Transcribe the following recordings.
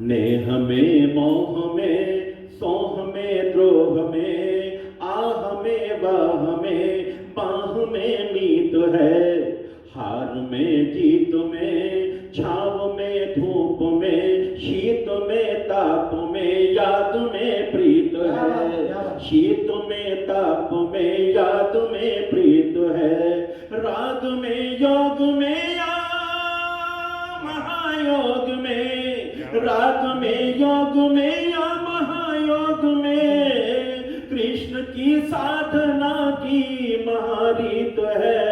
नेह में मोह में सोह में द्रोह में आह में वाह में बाह में नीत है। हार में जीत में छाव में धूप में शीत में ताप में याद में प्रीत है। शीत में ताप में याद में प्रीत है। राग में योग में या महायोग में राग में योग में या महायोग में कृष्ण की साधना की महारीत है।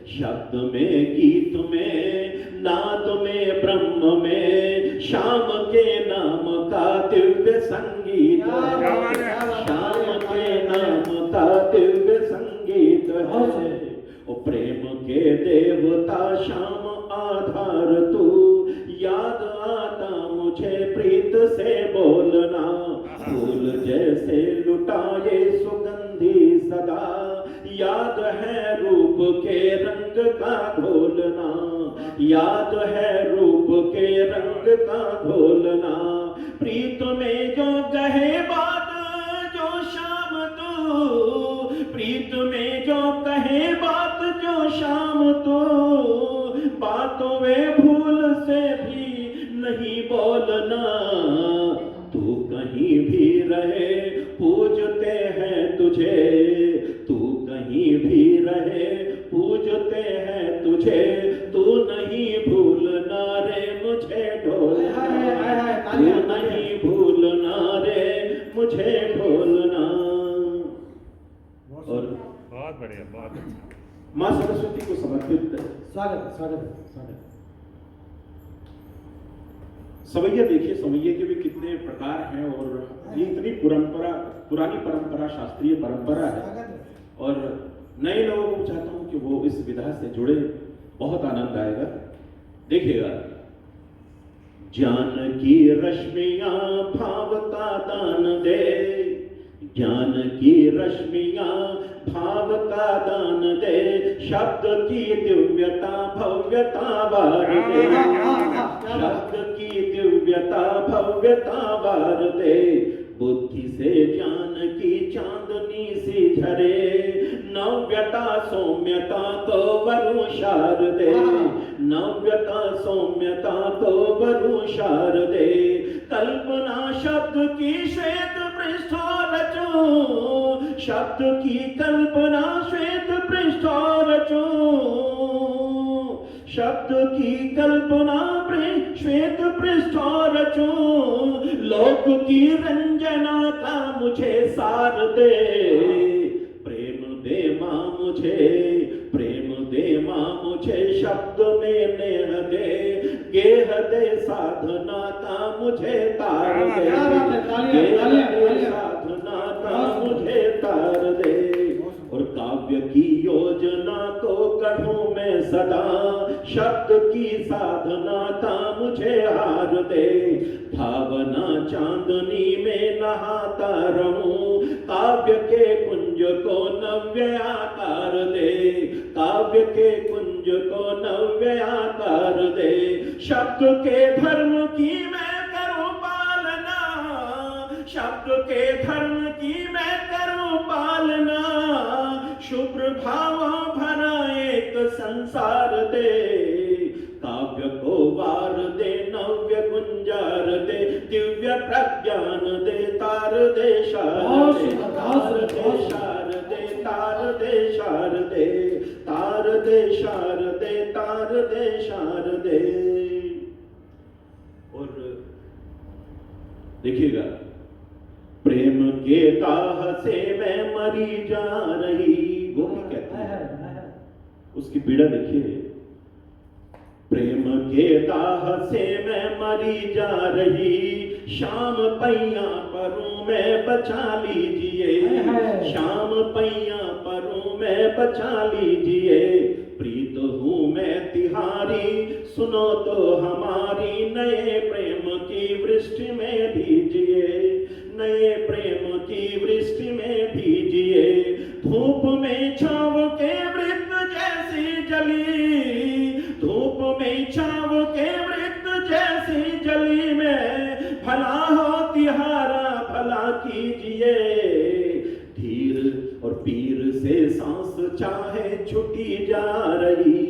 शब्द में गीत में नाद में ब्रह्म में श्याम के नाम का दिव्य संगीत है। श्याम के नाम का दिव्य संगीत है। ओ प्रेम के देवता श्याम आधार तू याद आता मुझे प्रीत से बोलना। फूल जैसे लुटाए सुगंधी सदा याद है रूप के रंग का घोलना। याद है रूप के रंग का घोलना। प्रीत में जो कहे बात जो शाम तू प्रीत में जो कहे बात जो शाम तू बातों वे भूल से भी नहीं बोलना। तू कहीं भी रहे पूजते हैं तुझे। तू कहीं भी रहे पूजते हैं तुझे। तू नहीं भूलना रे मुझे ढोलना। तू नहीं भूलना रे मुझे ढोलना। और बहुत बढ़िया, बहुत अच्छा। माँ सरस्वती को समर्पित स्वागत स्वागत स्वागत। सवैया देखिए, सवैये के भी कितने प्रकार हैं और ये इतनी पुरानी परंपरा, शास्त्रीय परंपरा है। और नए लोगों को चाहता हूं कि वो इस विधा से जुड़े, बहुत आनंद आएगा। देखिएगा, ज्ञान की रश्मियां भाव का दान दे। ज्ञान की रश्मियां भाव का दान दे। शब्द की दिव्यता भव्यता वार दे। शब्द की दिव्यता भव्यता वार दे। बुद्धि से ज्ञान की चांदनी सी झरे। नव्यता सौम्यता को वरुषार दे। नव्यता सौम्यता को वरुषार दे। कल्पना शब्द की श्वेत पृष्ठ रचो। शब्द की कल्पना श्वेत पृष्ठ रचो। शब्द की कल्पना श्वेत पृष्ठ रचो। लोक की रंजना का मुझे सार दे। प्रेम दे मां मुझे, प्रेम दे मां मुझे। शब्द में नेह दे, गेह दे साधना का मुझे तार दे। गेह दे साधना का मुझे तार दे। और काव्य की योजना को गढ़ूं में सदा। शब्द की साधना का मुझे हार दे। भावना चांदनी में नहाता रहूं। काव्य के कुंज को नव्य आकार दे। काव्य के कुंज को नव्य आकार दे। शब्द के धर्म की मैं करूं पालना। शब्द के धर्म की मैं करूं पालना। शुभ्र भाव भरा एक संसार दे। काव्य को वार दे, नव्य गुंजार दे। दिव्य प्रज्ञान दे, तार दे शार दे। तार दे शार दे, तार दे शार दे। तार दे शार दे, तार दे शार दे। और देखिएगा, प्रेम के दाह से मैं मरी जा रही। वो भी कहते हैं, उसकी पीड़ा देखिए। प्रेम के दाह से मैं मरी जा रही। शाम पैया परूं मैं बचा लीजिए। शाम पैया परूं मैं बचा लीजिए। प्रीत हूं मैं तिहारी, सुनो तो हमारी। नए प्रेम की वृष्टि में भीजिए। नए प्रेम की वृष्टि में भीजिए। धूप में छाव के वृत्त जैसी जली। धूप में छाव के वृत्त जैसी जली में भला हो तिहारा भला कीजिए, धीर और पीर से सांस चाहे छुटी जा रही,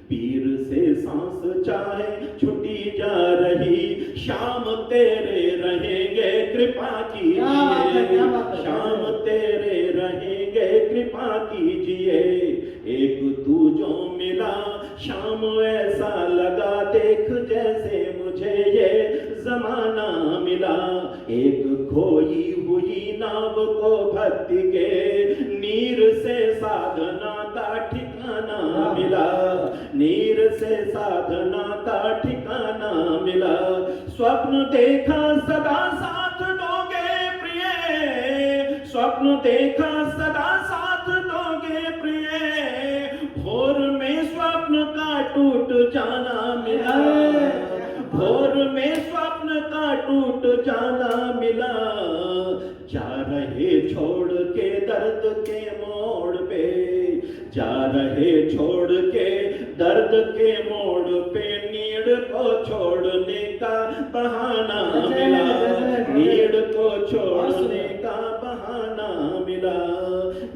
पीर से सांस चाहे छुटी जा रही, शाम तेरे रहेंगे कृपा कीजिए, शाम तेरे रहेंगे कृपा कीजिए, एक तू जो मिला शाम ऐसा लगा देख जैसे मुझे ये जमाना मिला, एक खोई हुई नाव को भक्ति के नीर से साधना का ठिकाना मिला, नीर से साधना का ठिकाना मिला, स्वप्न देखा सदा साथ दोगे प्रिय, स्वप्न देखा सदा साथ दोगे प्रिय, भोर में स्वप्न का टूट जाना मिला, भोर में स्वप्न का टूट जाना मिला, जा रहे छोड़ के दर्द के मोड़ पे, जा रहे छोड़ के दर्द के मोड़ पे, नीड़ को छोड़ने का बहाना मिला, नीड़ को छोड़ने का बहाना मिला,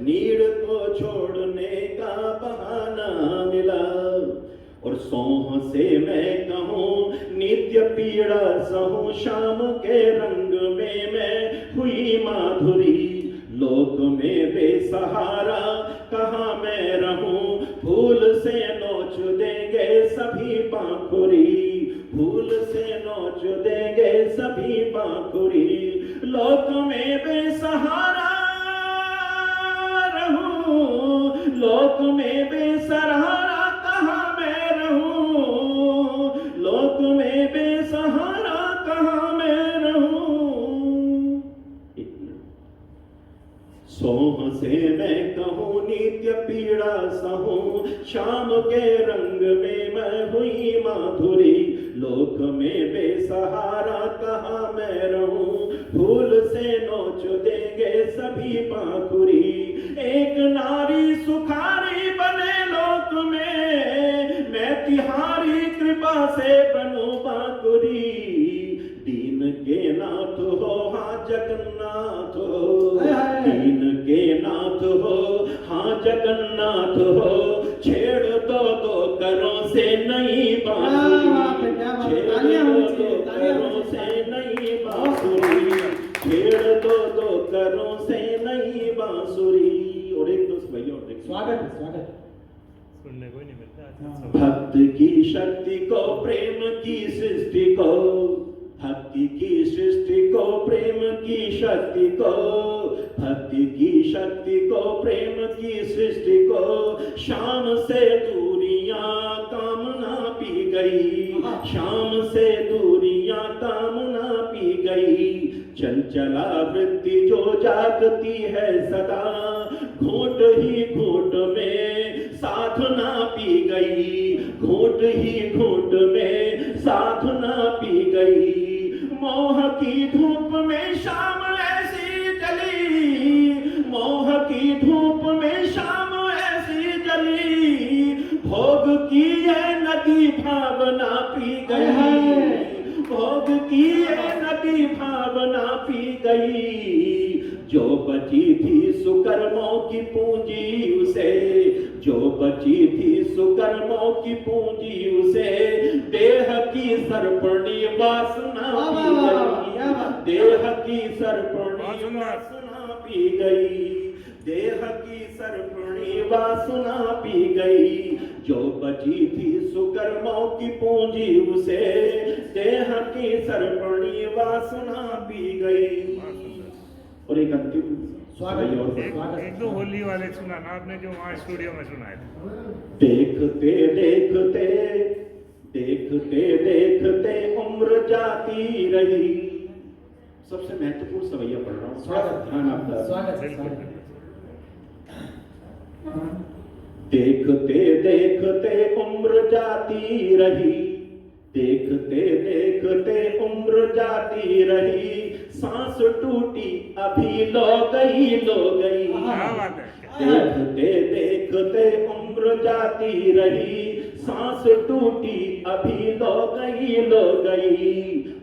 नीड़ को छोड़ने का बहाना मिला, और सोह से मैं कहूँ नित्य पीड़ा सहूँ, शाम के रंग में मैं हुई माधुरी, लोक में बेसहारा कहाँ मैं रहूं, फूल से नोच देंगे सभी पाखुरी, फूल से नोच देंगे सभी पाखुरी, लोक में बेसहारा रहूं, लोक में बेसहारा कहाँ मैं रहूं, लोक में बेसहारा कहाँ मैं रहूं, सोह से मैं कहूँ नित्य पीड़ा सहूँ, शाम के रंग में मैं हुई माधुरी, लोक में बेसहारा कहाँ मैं रहूं, फूल से नोच देंगे सभी पाखुरी, एक नारी सुखारी बने लोक में, मैं तिहारी कृपा से बनूं पाखुरी, दीन के नाथ हो हाँ जगन्नाथ हो, दीन के नाथ हो हाँ जगन्नाथ हो, छेड़ दो करों से नहीं बांसुरी, छेड़ दो करों से नहीं बांसुरी, छेड़ दो करों से नहीं बांसुरी। और एक दोस्त भैया और देखिए, स्वागत स्वागत सुनने को ही नहीं मिलता। भक्त की शक्ति को प्रेम की सृष्टि को, भक्ति की सृष्टि को प्रेम की शक्ति को, भक्ति की शक्ति को प्रेम की सृष्टि को, शाम से दूरियां कामना पी गई, शाम से दूरियां कामना पी गई, चंचला वृत्ति जो जागती है सदा, घूंट ही घूंट में साधना पी गई, घूंट ही घूंट में साधना पी गई, मोह की धूप में शाम ऐसी जली, मोह की धूप में शाम ऐसी जली, भोग की ये नदी भावना पी गई, भोग की ये नदी भावना पी गई, जो बची थी सुकर्मों की पूंजी उसे, जो बची थी सुकर्मों की पूंजी उसे, देह की सर्पणी वासना पी गई, देह की सर्पणी वासना पी गई, देह की सर्पणी वासना पी गई, जो बची थी सुकर्मों की पूंजी उसे, देह की सर्पणी वासना पी गई। और एक अंतिम स्वागत एक दो होली वाले सुना ना आपने जो वहाँ स्टूडियो में सुनाए थे। देखते देखते देखते देखते उम्र जाती रही, सबसे महत्वपूर्ण सवैया पढ़ रहा हूँ, स्वागत ध्यान आपका, स्वागत देखते देखते उम्र जाती रही, देखते देखते उम्र जाती रही, सांस टूटी अभी लो गई लो गई, क्या बात है। देखते देखते उम्र जाती रही, सांस टूटी अभी लो गई लो गई,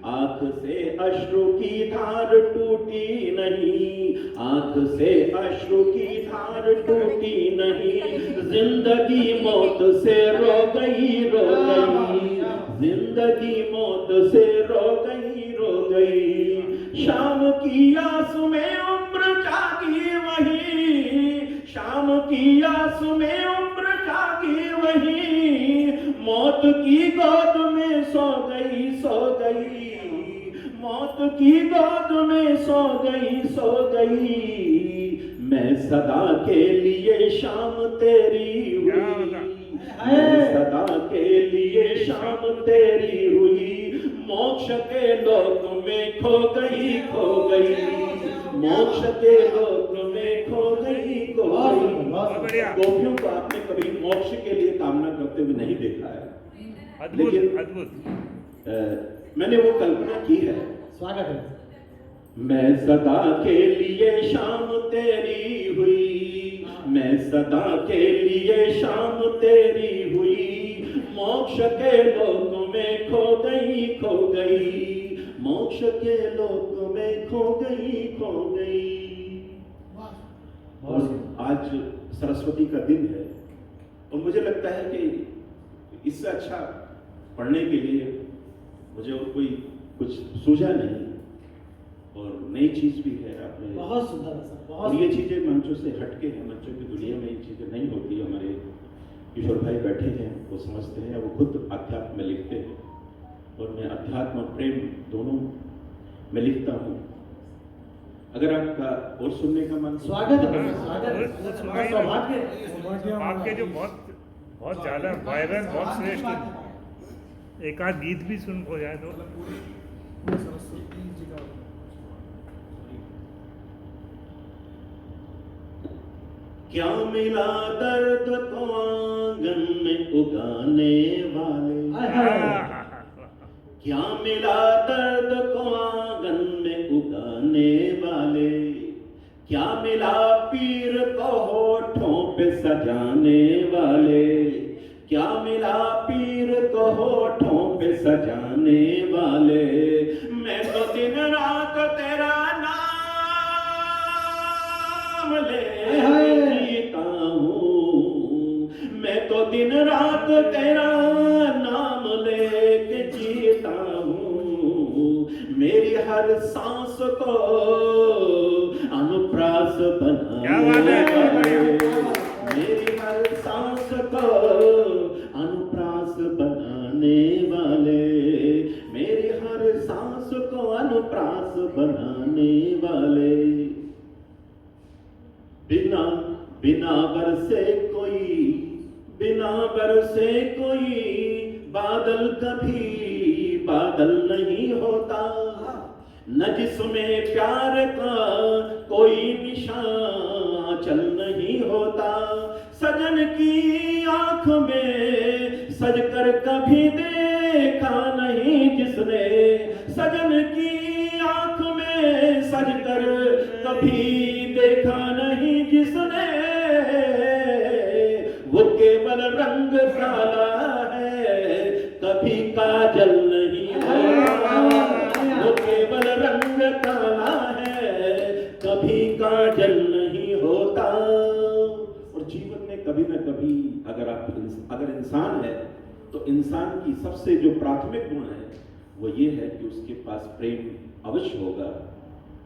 आंख से अश्रु की धार टूटी नहीं, आंख से अश्रु की धार टूटी नहीं, जिंदगी मौत से रो गई, रो गई, जिंदगी मौत से रो गई, रो गई। शाम की आस में उम्र जागी वही, शाम की आस में उम्र जागी वही, मौत की गोद में सो गई, सो गई, मौत की गोद में सो गई, सो गई। मैं सदा के लिए शाम तेरी हुई, मैं सदा के लिए शाम तेरी हुई, मोक्ष के लोक में खो गई, खो गई, मोक्ष के लोक में खो गई, खो गई। बहुत बढ़िया। गोपियों को आपने कभी मोक्ष के लिए कामना करते हुए नहीं देखा है, अद्भुत लेकिन अद्भुत। मैंने वो कल्पना की है। स्वागत है। मैं सदा के लिए शाम तेरी हुई, मैं सदा के लिए शाम तेरी हुई, मोक्ष के लोक में खो गई, खो गई, मोक्ष के लोक में खो गई, खो गई। और आज सरस्वती का दिन है और मुझे लगता है कि इससे अच्छा पढ़ने के लिए मुझे और कोई कुछ सूझा नहीं, और नई चीज भी है आपने। बहुत सुंदर है सर, बहुत और ये चीजें मंचों से हटके हैं, मंचों की दुनिया में ये चीजें नहीं होती। हमारे किशोर भाई बैठे हैं, वो समझते हैं, वो खुद अध्यात्म में लिखते हैं और मैं अध्यात्म और प्रेम दोनों में लिखता हूँ। अगर आपका और सुनने का मन, स्वागत है, स्वागत है। वो सुनाई हमारा सौभाग्य आपके जो बहुत ज्यादा वायरल, बहुत श्रेष्ठ एक आध गीत भी सुन हो जाए तो। क्या मिला दर्द को आंगन में उगाने वाले, क्या मिला दर्द को आंगन में उगाने वाले, क्या मिला पीर को होठों पे सजाने वाले, क्या मिला पीर को होठों पे सजाने वाले। मैं तो दिन रात तेरा नाम ले जीता हूँ, मैं तो दिन रात तेरा नाम लेके जीता हूँ, मेरी हर सांस को अनुप्रास बनाने वाले, मेरी हर सांस को अनुप्रास बनाने वाले, मेरी हर सांस को अनुप्रास बनाने वाले। बिना बिना बरसे कोई, बिना बरसे कोई बादल कभी बादल नहीं होता, न जिसमें प्यार का कोई निशान चल नहीं होता। सजन की आंख में सजकर कभी देखा नहीं जिसने, सजन की आंख में सजकर कभी देखा नहीं जिसने, वो केवल रंग काला है कभी काजल नहीं होता, वो केवल रंग काला है कभी काजल नहीं होता। और जीवन में कभी ना कभी अगर इंसान है तो इंसान की सबसे जो प्राथमिक गुण है वो ये है कि उसके पास प्रेम अवश्य होगा,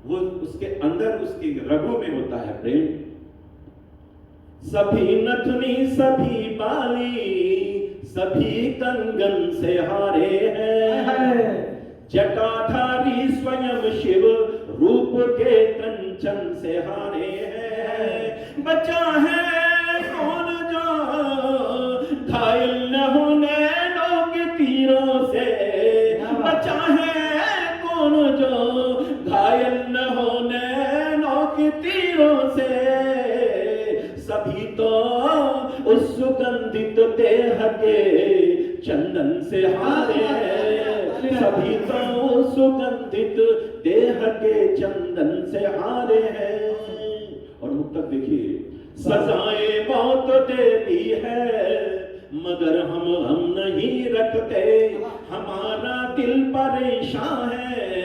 वो उसके अंदर उसके रगों में होता है प्रेम। सभी नथनी सभी बाली सभी कंगन से हारे हैं, जटाधारी स्वयं शिव रूप के कंचन से हारे हैं। बचा है कौन जो घायल न होने लोग तीरों से, बचा है कौन जो घायल न होने लोग तीरों से। सभी तो उस सुगंधित देह के चंदन से हारे हैं, सभी तो उस सुगंधित देह के चंदन से हारे हैं। और मुक्तक देखिए, सजाएं बहुत देती है मगर हम नहीं रखते, हमारा दिल परेशान है,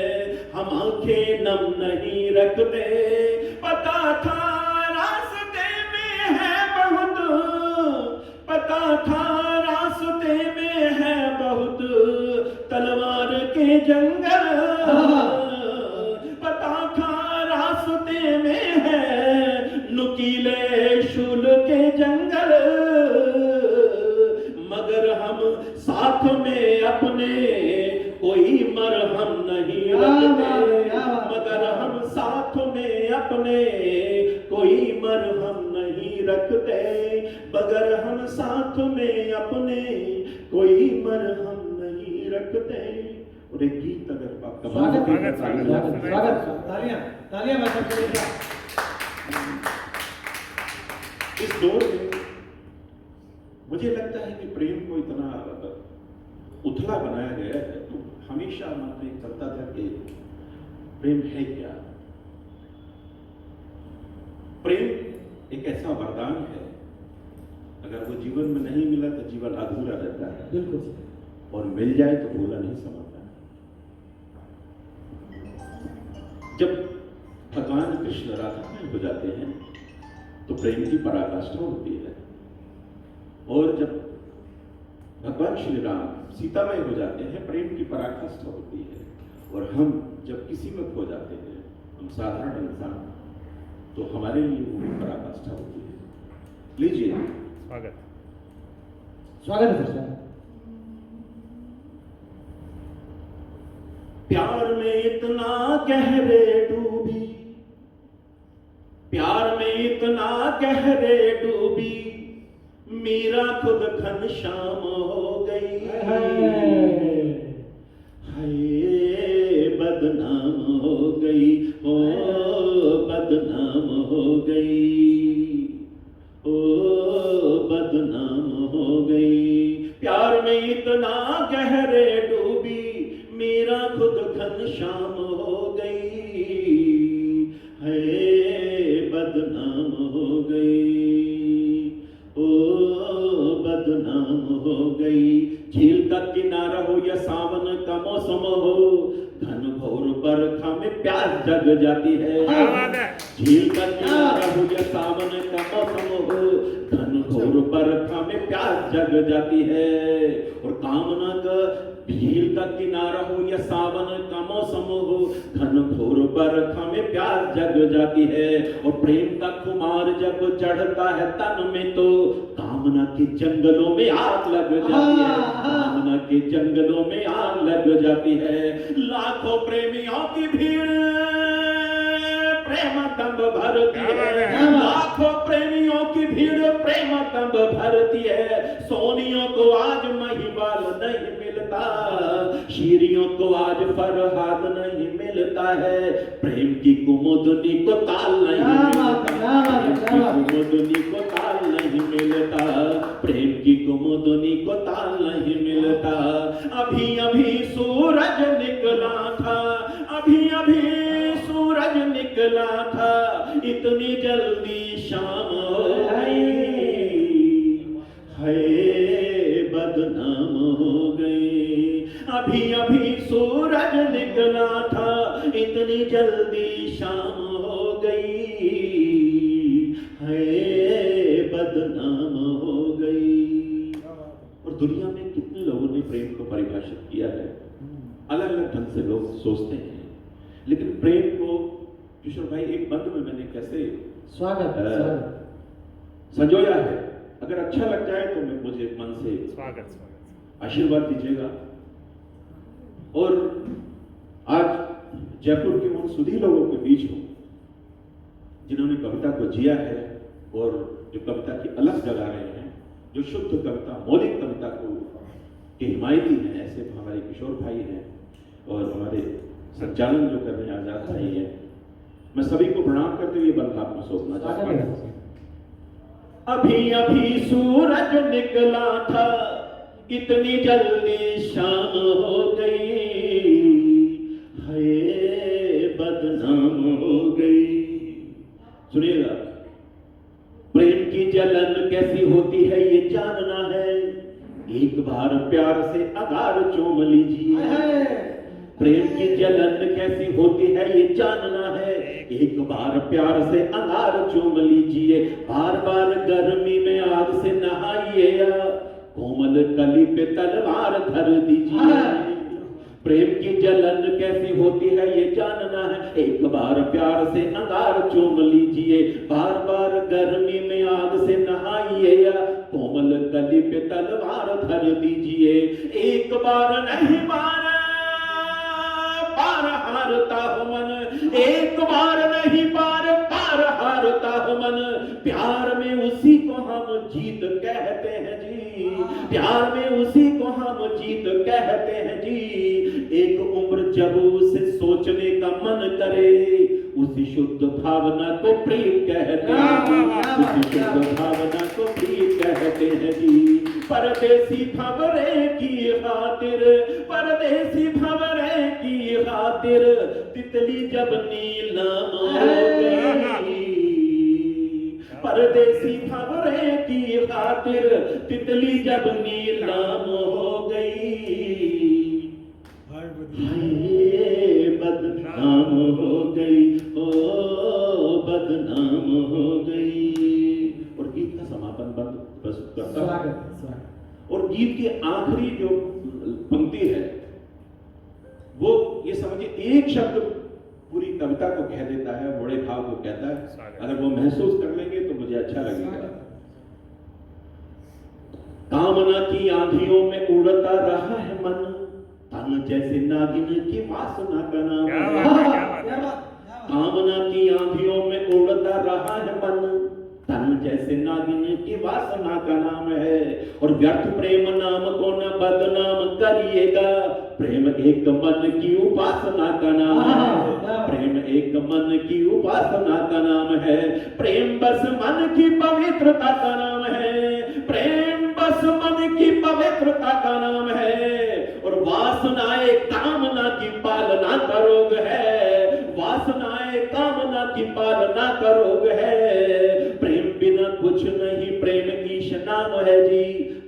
हम आंखें नम नहीं रखते। पता था रास्ते में है बहुत, पता था रास्ते में है बहुत तलवार के जंगल। पता था रास्ते में है नुकीले शूल के जंगल, मगर हम साथ में अपने कोई मरहम नहीं रखते। मगर हम साथ में अपने कोई मरहम नहीं रखते। मगर हम साथ में अपने कोई मरहम नहीं रखते। और एक गीत अगर आप स्वागत स्वागत, स्वागत स्वागत, तालियां तालियां भाई सबके लिए। इस दौर में मुझे लगता है कि प्रेम को इतना उथला बनाया गया है, तो हमेशा मन में चलता था कि प्रेम है क्या। प्रेम एक ऐसा वरदान है, अगर वो जीवन में नहीं मिला तो जीवन अधूरा रहता है, बिल्कुल। और मिल जाए तो भूला नहीं समझता। जब भगवान कृष्ण राधा में हो जाते हैं तो प्रेम की पराकाष्ठा होती है, और जब भगवान श्री राम सीता में हो जाते हैं प्रेम की पराकाष्ठा होती है। और हम जब किसी में खो जाते हैं, हम साधारण इंसान, तो हमारे लिए वो भी पराकाष्ठा होती है। लीजिए स्वागत। स्वागत है सर। प्यार में इतना गहरे डूबी, प्यार में इतना गहरे डूबी, मीरा खुद घनश्याम हो गई। हाय बदनाम हो गई, ओ बदनाम हो गई, ओ बदनाम हो गई। प्यार में इतना गहरे डूबी, मीरा खुद घनश्याम हो गई। है बदनाम हो गई, ओ बदनाम हो गई। झील का किनारा हो या सावन का मौसम हो, घन घोर बरखा में प्यास जग जाती है। क्या बात है। झील का किनारा हो या सावन का मौसम हो, घन घोर बरखा में प्यास जग जाती है। और कामना का झील का किनारा हो या सावन का मौसम हो, घन घोर बरखा में प्यास जग जाती है। और प्रेम का खुमार जब चढ़ता है तन में, तो कामना के जंगलों में आग लग जाती है। कामना के जंगलों में आग लग जाती है। लाखों प्रेमियों की भीड़ प्रेम दंभ भरती है। लाखों प्रेमियों की भीड़ प्रेम दंभ भरती है। सोनियों को आज महिवाल नहीं मिलता, शीरियों को आज फरहाद नहीं मिलता है। प्रेम की कुमुदनी को ताल नहीं मिलता, कुमुदनी को ताल नहीं मिलता, प्रेम की कुमुदनी को ताल नहीं मिलता। अभी अभी सूरज निकला था, अभी अभी सूरज निकला था, इतनी जल्दी शाम हो गई। है बदनाम हो गई। अभी अभी सूरज निकला था, इतनी जल्दी शाम हो गई। है बदनाम हो गई। और दुनिया में कितने लोगों ने प्रेम को परिभाषित किया है, अलग अलग ढंग से लोग सोचते हैं। लेकिन प्रेम को किशोर भाई एक बंद में मैंने कैसे स्वागत संजोया है, अगर अच्छा लग जाए तो मैं मुझे मन से स्वागत। आशीर्वाद दीजिएगा। और आज जयपुर के उन सुधी लोगों के बीच हूं जिन्होंने कविता को जिया है, और जो कविता की अलग जगा रहे हैं, जो शुद्ध कविता मौलिक कविता को के हिमायती हैं, ऐसे हमारे किशोर भाई हैं, और हमारे संचालन जो कर रहे हैं आजाद भाई हैं। मैं सभी को प्रणाम करते हुए बंधन में सौंपना चाहता हूं। अभी अभी सूरज निकला था, इतनी जल्दी शाम हो गई। है बदनाम हो गई। सुनिएगा, प्रेम की जलन कैसी होती है ये जानना है, एक बार बार प्यार से अगार चूम लीजिए, प्रेम की जलन कैसी होती है ये जानना है। एक बार प्यार से अंगार चूम लीजिए, बार बार गर्मी में आग से नहाइए, कोमल कली पे तलवार धर दीजिए। प्रेम की जलन कैसी होती है ये जानना है। एक बार प्यार से अंगार चूम लीजिए, बार बार गर्मी में आग से नहाइए, कोमल कली पे तलवार धर दीजिए। एक बार नहीं बार हारता हूं मन, एक बार नहीं बार हारता हूं मन। प्यार में उसी को हम जीत कहते हैं जी, प्यार में उसी को हम जीत कहते हैं जी। एक उम्र जब उसे सोचने का मन करे, उसी शुद्ध भावना को प्रेम कहते हैं, उसी शुद्ध भावना को प्रेम कहते हैं जी। परदेसी भंवरे की खातिर, परदेसी भंवरे की खातिर, तितली जब नीलम हो गई, परदेसी भंवरे की खातिर, तितली जब नीलम हो गई, बदनाम हो गई, ओ बदनाम हो गई। और गीत का समापन बंद प्रस्तुत करता हूं। और गीत की आखिरी जो पंक्ति है वो ये समझिए एक शब्द पूरी कविता को कह देता है, बड़े भाव को कहता है। अगर वो महसूस कर लेंगे तो मुझे अच्छा लगेगा। कामना की आंधियों में उड़ता रहा है मन, तन जैसे नागिन की वासना का नाम है। कामना की आंधियों में उड़ता रहा है मन, तन जैसे नागिन की वासना का नाम है। और व्यर्थ प्रेम नाम को न बदनाम करिएगा, प्रेम एक मन की उपासना का नाम है। प्रेम एक मन की उपासना का नाम है। प्रेम बस मन की पवित्रता का नाम है, प्रेम बस मन की पवित्रता का नाम है। और वासनाएं कामना की पालना का रोग है, वासनाएं कामना की पालना का रोग है। प्रेम बिना कुछ नहीं, प्रेम ईश नाम है जी।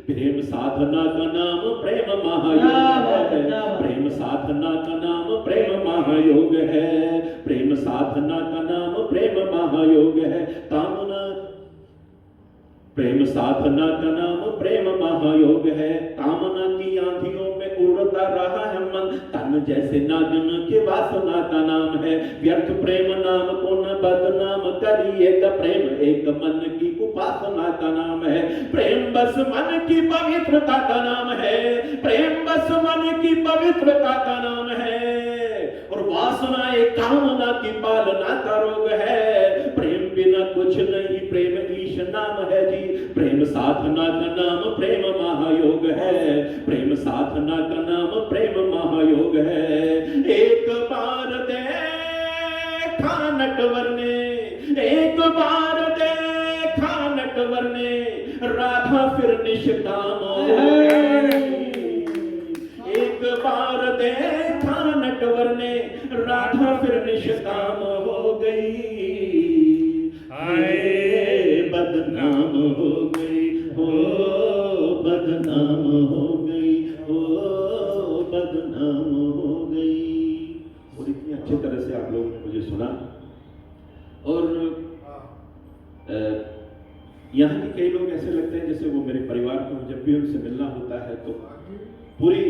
प्रेम साधना का नाम प्रेम महायोग है, प्रेम साधना का नाम प्रेम महायोग है, प्रेम साधना का नाम प्रेम महायोग है। कामना प्रेम साधना का नाम प्रेम महायोग है। कामना की आंधियों में उड़ता रहा है मन, तन जैसे नागिन के वासना का नाम है। व्यर्थ प्रेम नाम को न बदनाम करिएगा, प्रेम एक मन की उपासना का नाम है। प्रेम बस मन की पवित्रता का नाम है, प्रेम बस मन की पवित्रता का नाम है। और वासना एक कामना की पालना का रोग है। प्रेम बिना कुछ नहीं, प्रेम ईश नाम है जी। प्रेम साधना का नाम प्रेम महायोग है, प्रेम साधना का नाम प्रेम महायोग है। एक बार देखा नटवर ने, एक बार देखा नटवर ने, राधा फिर निष्काम हो गई। एक बार देखा नटवर ने, राधा फिर निष्काम हो गई। बदनाम हो गई, हो बदनाम हो गई, हो बदनाम हो गई। और इतनी अच्छी तरह से आप लोग मुझे सुना। और यहाँ के कई लोग ऐसे लगते हैं जैसे वो मेरे परिवार को, जब भी उनसे मिलना होता है तो पूरी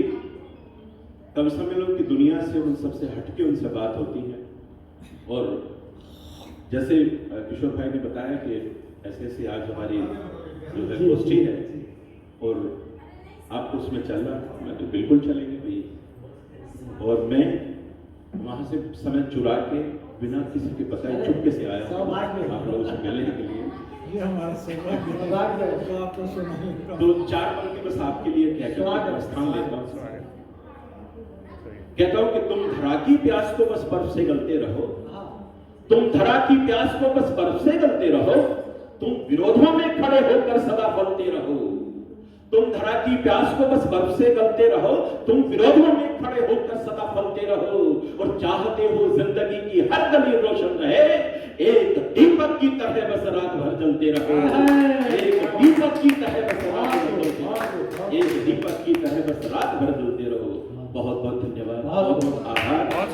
तब समझ लो कि दुनिया से उन सबसे हटके उनसे बात होती है। और जैसे किशोर भाई ने बताया कि ऐसे ऐसे आज हमारी जो है गोष्ठी है और आपको उसमें चलना, मैं तो बिल्कुल चलेंगे भाई। और मैं वहाँ से समय चुरा के बिना किसी के बताए चुपके से आया आप लोगों से मिलने के लिए। ये हमारा सौभाग्य है, तो आपको सुनाऊंगा। तो 4 पल की बस आपके लिए कहकर स्थान लेता हूँ। कहता हूँ कि तुम धरा की प्यास को बस बर्फ से गलते रहो, तुम धरा की प्यास को बस बर्फ से गलते रहो, तुम विरोधों में खड़े होकर सदा फलते रहो। तुम धरा की प्यास को बस बर्फ से गलते रहो, तुम विरोधों में खड़े होकर सदा फलते रहो। और चाहते हो जिंदगी की हर गली रोशन रहे, एक दीपक की तरह बस रात भर जलते रहो। एक दीपक की तरह बस रात भर, एक दीपक की बहुत बहुत धन्यवाद, बहुत- बहुत बहुत आभार।